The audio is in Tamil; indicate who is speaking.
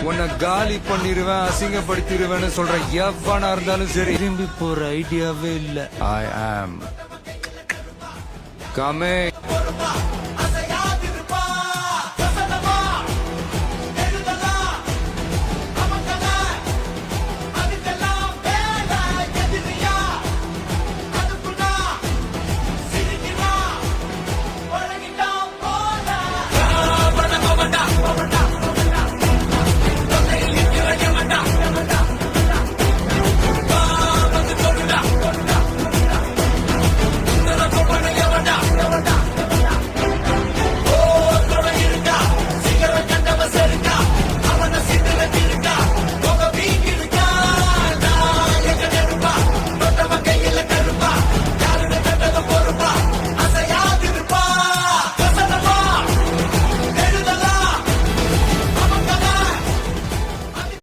Speaker 1: உன்னை காலி பண்ணிடுவேன், அசிங்கப்படுத்திடுவேன்னு சொல்ற எவனா இருந்தாலும் சரி திரும்பி போற ஐடியாவே இல்ல. ஐ ஆம் கமிங்.